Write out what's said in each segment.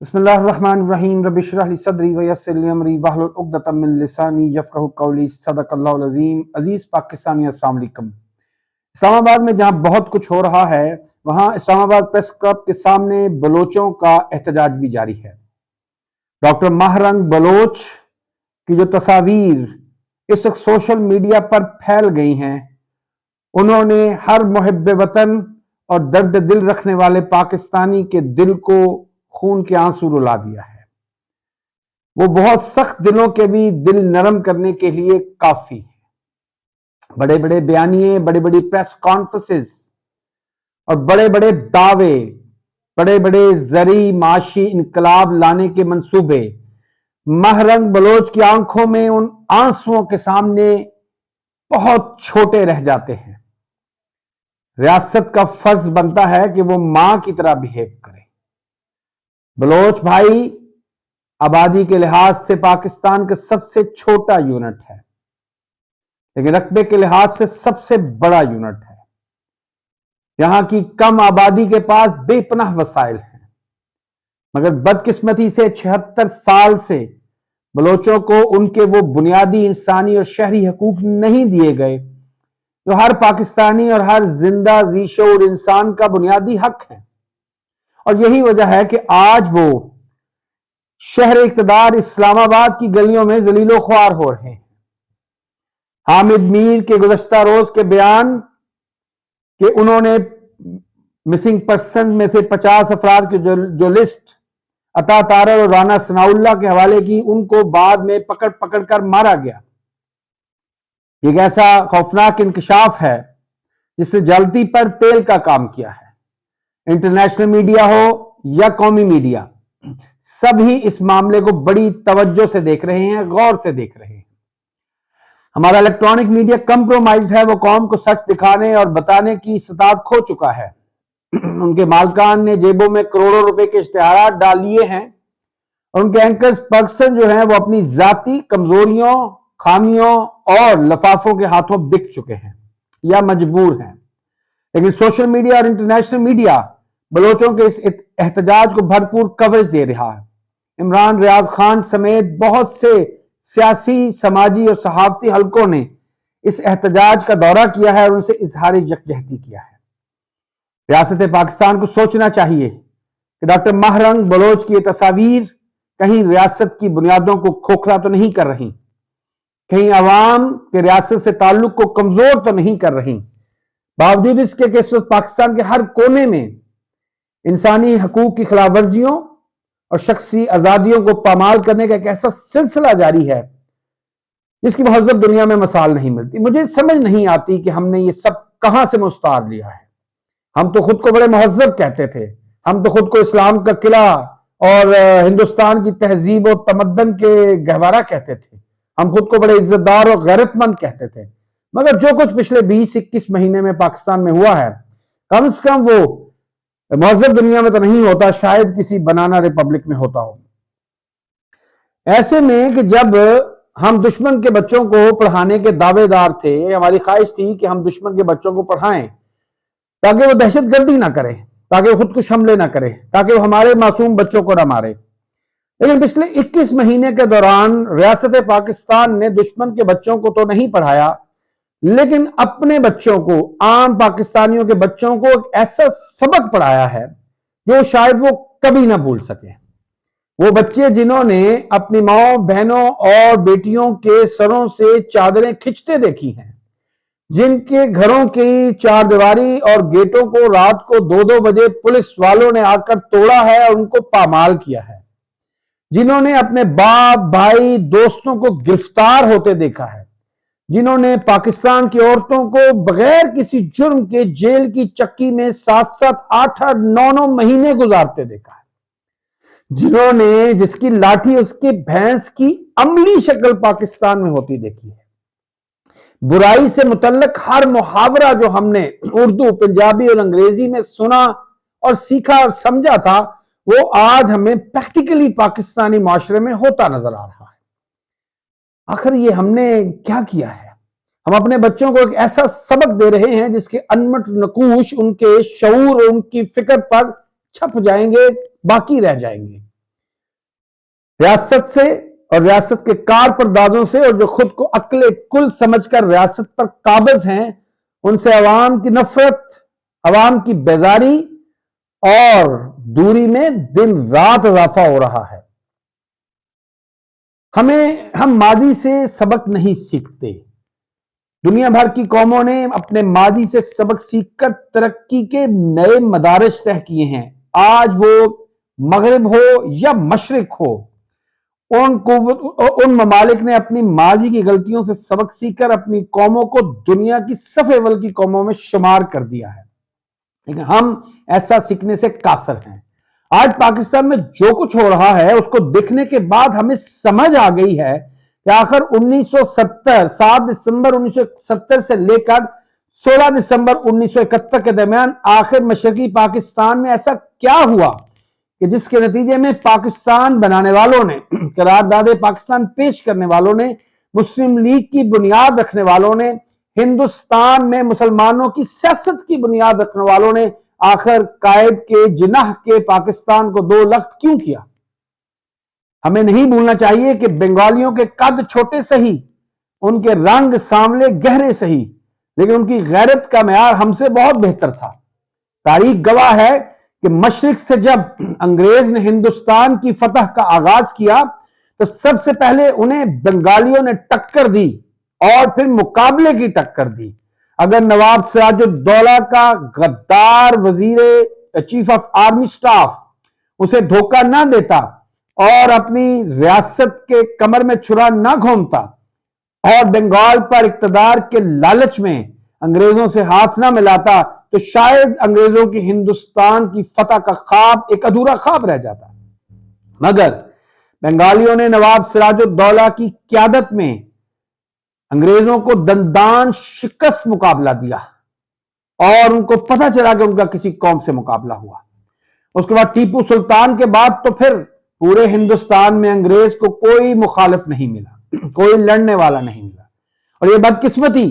بسم اللہ الرحمن الرحیم رب اشرح لی صدری ویسر لی امری واحلل عقدۃ من لسانی یفقہوا قولی صدق اللہ العظیم۔ عزیز پاکستانی، السلام علیکم۔ اسلام آباد میں جہاں بہت کچھ ہو رہا ہے، وہاں اسلام آباد پریس کلب کے سامنے بلوچوں کا احتجاج بھی جاری ہے۔ ڈاکٹر ماہ رنگ بلوچ کی جو تصاویر اس وقت سوشل میڈیا پر پھیل گئی ہیں، انہوں نے ہر محب وطن اور درد دل رکھنے والے پاکستانی کے دل کو خون کے آنسو رلا دیا ہے۔ وہ بہت سخت دلوں کے بھی دل نرم کرنے کے لیے کافی ہے۔ بڑے بڑے بیانیے، بڑے بڑی پریس کانفرنسز اور بڑے بڑے دعوے، بڑے بڑے زرعی معاشی انقلاب لانے کے منصوبے ماہ رنگ بلوچ کی آنکھوں میں ان آنسوؤں کے سامنے بہت چھوٹے رہ جاتے ہیں۔ ریاست کا فرض بنتا ہے کہ وہ ماں کی طرح بہیو کرے۔ بلوچ بھائی آبادی کے لحاظ سے پاکستان کا سب سے چھوٹا یونٹ ہے، لیکن رقبے کے لحاظ سے سب سے بڑا یونٹ ہے۔ یہاں کی کم آبادی کے پاس بے پناہ وسائل ہیں، مگر بدقسمتی سے 76 سال سے بلوچوں کو ان کے وہ بنیادی انسانی اور شہری حقوق نہیں دیے گئے جو ہر پاکستانی اور ہر زندہ ذی شعور انسان کا بنیادی حق ہے۔ اور یہی وجہ ہے کہ آج وہ شہر اقتدار اسلام آباد کی گلیوں میں ذلیل و خوار ہو رہے ہیں۔ حامد میر کے گزشتہ روز کے بیان کہ انہوں نے مسنگ پرسن میں سے 50 افراد کی جو لسٹ عطا طارر اور رانا ثناء اللہ کے حوالے کی، ان کو بعد میں پکڑ کر مارا گیا۔ ایک ایسا خوفناک انکشاف ہے جس نے جلتی پر تیل کا کام کیا ہے۔ انٹرنیشنل میڈیا ہو یا قومی میڈیا، سبھی اس معاملے کو بڑی توجہ سے دیکھ رہے ہیں، غور سے دیکھ رہے ہیں۔ ہمارا الیکٹرانک میڈیا کمپرومائزڈ ہے، وہ قوم کو سچ دکھانے اور بتانے کی استطاعت کھو چکا ہے۔ ان کے مالکان نے جیبوں میں کروڑوں روپے کے اشتہارات ڈال لیے ہیں، اور ان کے اینکرز پرسن جو ہیں وہ اپنی ذاتی کمزوریوں، خامیوں اور لفافوں کے ہاتھوں بک چکے ہیں یا مجبور ہیں۔ لیکن سوشل میڈیا اور انٹرنیشنل میڈیا بلوچوں کے اس احتجاج کو بھرپور کوریج دے رہا ہے۔ عمران ریاض خان سمیت بہت سے سیاسی، سماجی اور صحافتی حلقوں نے اس احتجاج کا دورہ کیا ہے اور ان سے اظہار یکجہتی کیا ہے۔ ریاست پاکستان کو سوچنا چاہیے کہ ڈاکٹر ماہ رنگ بلوچ کی یہ تصاویر کہیں ریاست کی بنیادوں کو کھوکھلا تو نہیں کر رہی، کہیں عوام کے ریاست سے تعلق کو کمزور تو نہیں کر رہی۔ باوجود اس کے کہ اس وقت پاکستان کے ہر کونے میں انسانی حقوق کی خلاف ورزیوں اور شخصی آزادیوں کو پامال کرنے کا ایک ایسا سلسلہ جاری ہے جس کی مہذب دنیا میں مثال نہیں ملتی۔ مجھے سمجھ نہیں آتی کہ ہم نے یہ سب کہاں سے مستعار لیا ہے۔ ہم تو خود کو بڑے مہذب کہتے تھے، ہم تو خود کو اسلام کا قلعہ اور ہندوستان کی تہذیب و تمدن کے گہوارہ کہتے تھے، ہم خود کو بڑے عزت دار اور غیرت مند کہتے تھے، مگر جو کچھ پچھلے 20-21 مہینے میں پاکستان میں ہوا ہے، کم سے کم وہ مہذب دنیا میں تو نہیں ہوتا، شاید کسی بنانا ریپبلک میں ہوتا ہو۔ ایسے میں کہ جب ہم دشمن کے بچوں کو پڑھانے کے دعوے دار تھے، ہماری خواہش تھی کہ ہم دشمن کے بچوں کو پڑھائیں تاکہ وہ دہشت گردی نہ کرے، تاکہ وہ خود کش حملے نہ کرے، تاکہ وہ ہمارے معصوم بچوں کو نہ مارے، لیکن پچھلے 21 مہینے کے دوران ریاست پاکستان نے دشمن کے بچوں کو تو نہیں پڑھایا، لیکن اپنے بچوں کو، عام پاکستانیوں کے بچوں کو ایک ایسا سبق پڑھایا ہے جو شاید وہ کبھی نہ بھول سکے۔ وہ بچے جنہوں نے اپنی ماں، بہنوں اور بیٹیوں کے سروں سے چادریں کھچتے دیکھی ہیں، جن کے گھروں کی چار دیواری اور گیٹوں کو رات کو 2-2 بجے پولیس والوں نے آ کر توڑا ہے اور ان کو پامال کیا ہے، جنہوں نے اپنے باپ، بھائی، دوستوں کو گرفتار ہوتے دیکھا ہے، جنہوں نے پاکستان کی عورتوں کو بغیر کسی جرم کے جیل کی چکی میں 7-7، 8-8، 9-9 مہینے گزارتے دیکھا ہے، جنہوں نے جس کی لاٹھی اس کے بھینس کی عملی شکل پاکستان میں ہوتی دیکھی ہے۔ برائی سے متعلق ہر محاورہ جو ہم نے اردو، پنجابی اور انگریزی میں سنا اور سیکھا اور سمجھا تھا، وہ آج ہمیں پریکٹیکلی پاکستانی معاشرے میں ہوتا نظر آ رہا ہے۔ آخر یہ ہم نے کیا کیا ہے؟ ہم اپنے بچوں کو ایک ایسا سبق دے رہے ہیں جس کے انمٹ نقوش ان کے شعور اور ان کی فکر پر چھپ جائیں گے، باقی رہ جائیں گے۔ ریاست سے اور ریاست کے کارپردازوں سے، اور جو خود کو عقل کل سمجھ کر ریاست پر قابض ہیں، ان سے عوام کی نفرت، عوام کی بیزاری اور دوری میں دن رات اضافہ ہو رہا ہے۔ ہم ماضی سے سبق نہیں سیکھتے۔ دنیا بھر کی قوموں نے اپنے ماضی سے سبق سیکھ کر ترقی کے نئے مدارج طے کیے ہیں۔ آج وہ مغرب ہو یا مشرق ہو، ان ممالک نے اپنی ماضی کی غلطیوں سے سبق سیکھ کر اپنی قوموں کو دنیا کی صف اول کی قوموں میں شمار کر دیا ہے، لیکن ہم ایسا سیکھنے سے قاصر ہیں۔ آج پاکستان میں جو کچھ ہو رہا ہے اس کو دیکھنے کے بعد ہمیں سمجھ آ گئی ہے کہ آخر 7 دسمبر 1970 سے لے کر 16 دسمبر 1971 کے درمیان آخر مشرقی پاکستان میں ایسا کیا ہوا کہ جس کے نتیجے میں پاکستان بنانے والوں نے، قرارداد پاکستان پیش کرنے والوں نے، مسلم لیگ کی بنیاد رکھنے والوں نے، ہندوستان میں مسلمانوں کی سیاست کی بنیاد رکھنے والوں نے آخر قائد کے جناح کے پاکستان کو 2 لخت کیوں کیا؟ ہمیں نہیں بھولنا چاہیے کہ بنگالیوں کے قد چھوٹے سہی، ان کے رنگ سانولے گہرے سہی، لیکن ان کی غیرت کا معیار ہم سے بہت بہتر تھا۔ تاریخ گواہ ہے کہ مشرق سے جب انگریز نے ہندوستان کی فتح کا آغاز کیا تو سب سے پہلے انہیں بنگالیوں نے ٹکر دی اور پھر مقابلے کی ٹکر دی۔ اگر نواب سراج الدولہ کا غدار وزیر چیف آف آرمی سٹاف اسے دھوکہ نہ دیتا اور اپنی ریاست کے کمر میں چھرا نہ گھومتا اور بنگال پر اقتدار کے لالچ میں انگریزوں سے ہاتھ نہ ملاتا تو شاید انگریزوں کی ہندوستان کی فتح کا خواب ایک ادھورا خواب رہ جاتا۔ مگر بنگالیوں نے نواب سراج الدولہ کی قیادت میں انگریزوں کو دندان شکست مقابلہ دیا اور ان کو پتہ چلا کہ ان کا کسی قوم سے مقابلہ ہوا۔ اس کے بعد ٹیپو سلطان کے بعد تو پھر پورے ہندوستان میں انگریز کو کوئی مخالف نہیں ملا، کوئی لڑنے والا نہیں ملا۔ اور یہ بدقسمتی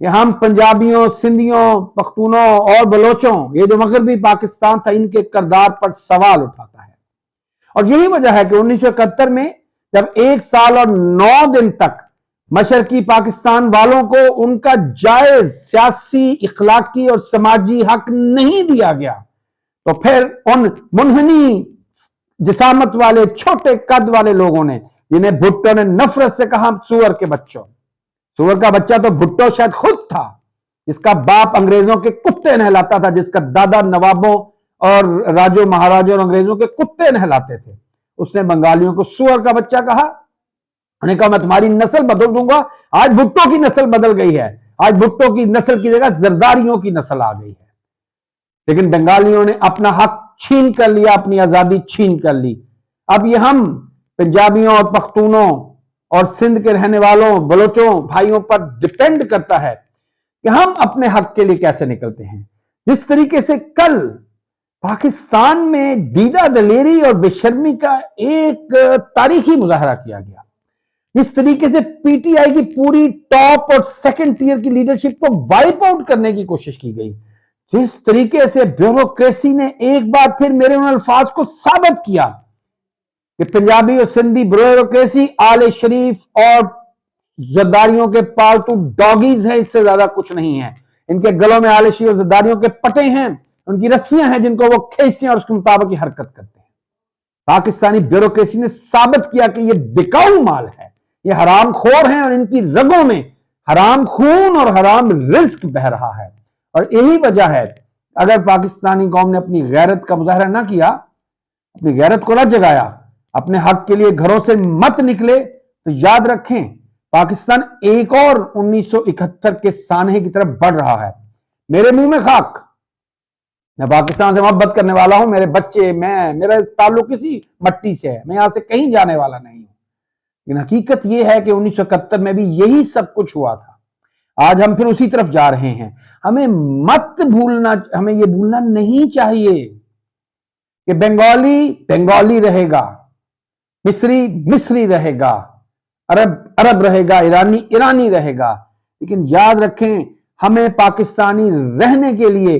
کہ ہم پنجابیوں، سندھیوں، پختونوں اور بلوچوں، یہ جو مغربی پاکستان تھا، ان کے کردار پر سوال اٹھاتا ہے۔ اور یہی وجہ ہے کہ 1971 میں جب 1 سال اور 9 دن تک مشرقی پاکستان والوں کو ان کا جائز سیاسی، اخلاقی اور سماجی حق نہیں دیا گیا تو پھر ان منحنی جسامت والے چھوٹے قد والے لوگوں نے، جنہیں بھٹو نے نفرت سے کہا سور کے بچوں، سور کا بچہ تو بھٹو شاید خود تھا، جس کا باپ انگریزوں کے کتے نہلاتا تھا، جس کا دادا نوابوں اور راجوں مہاراجوں اور انگریزوں کے کتے نہلاتے تھے۔ اس نے بنگالیوں کو سور کا بچہ کہا، انہوں نے کہا میں تمہاری نسل بدل دوں گا۔ آج بھٹو کی نسل بدل گئی ہے، آج بھٹو کی نسل کی جگہ زرداریوں کی نسل آ گئی ہے۔ لیکن بنگالیوں نے اپنا حق چھین کر لیا، اپنی آزادی چھین کر لی۔ اب یہ ہم پنجابیوں اور پختونوں اور سندھ کے رہنے والوں، بلوچوں بھائیوں پر ڈیپینڈ کرتا ہے کہ ہم اپنے حق کے لیے کیسے نکلتے ہیں۔ جس طریقے سے کل پاکستان میں دیدہ دلیری اور بے شرمی کا ایک تاریخی مظاہرہ کیا گیا، جس طریقے سے پی ٹی آئی کی پوری ٹاپ اور سیکنڈ ٹیئر کی لیڈرشپ کو وائپ آؤٹ کرنے کی کوشش کی گئی، جس طریقے سے بیوروکریسی نے ایک بار پھر میرے ان الفاظ کو ثابت کیا کہ پنجابی اور سندھی بیوروکریسی آل شریف اور زرداریوں کے پالتو ڈاگیز ہیں، اس سے زیادہ کچھ نہیں ہے۔ ان کے گلوں میں آل شریف اور زرداریوں کے پٹے ہیں، ان کی رسیاں ہیں جن کو وہ کھینچتے ہیں اور اس کے مطابق ہی حرکت کرتے ہیں۔ پاکستانی بیوروکریسی نے ثابت کیا کہ یہ بکاؤ مال ہے، یہ حرام خور ہیں اور ان کی رگوں میں حرام خون اور حرام رزق بہ رہا ہے۔ اور یہی وجہ ہے اگر پاکستانی قوم نے اپنی غیرت کا مظاہرہ نہ کیا، اپنی غیرت کو نہ جگایا، اپنے حق کے لیے گھروں سے مت نکلے، تو یاد رکھیں پاکستان ایک اور 1971 کے سانحے کی طرف بڑھ رہا ہے۔ میرے منہ میں خاک، میں پاکستان سے محبت کرنے والا ہوں، میرے بچے، میرا تعلق کسی مٹی سے ہے، میں یہاں سے کہیں جانے والا نہیں ہوں، لیکن حقیقت یہ ہے کہ 1971 میں بھی یہی سب کچھ ہوا تھا۔ آج ہم پھر اسی طرف جا رہے ہیں۔ ہمیں یہ بھولنا نہیں چاہیے کہ بنگالی بنگالی رہے گا، مصری مصری رہے گا، عرب عرب رہے گا، ایرانی ایرانی رہے گا، لیکن یاد رکھیں ہمیں پاکستانی رہنے کے لیے